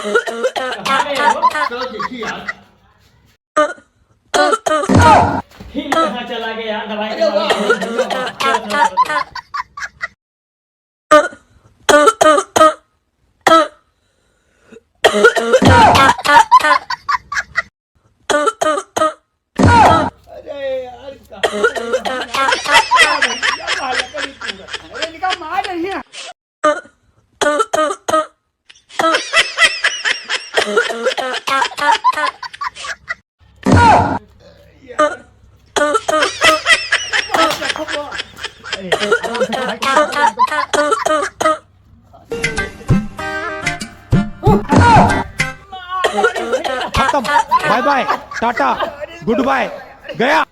कहाँ गए हो? चलो देखिए यार। फिर कहाँ चला गया दवाई अरे वाह। अरे यार अरे निकाल मार रही है। खत्म, bye bye, tata, goodbye, गया।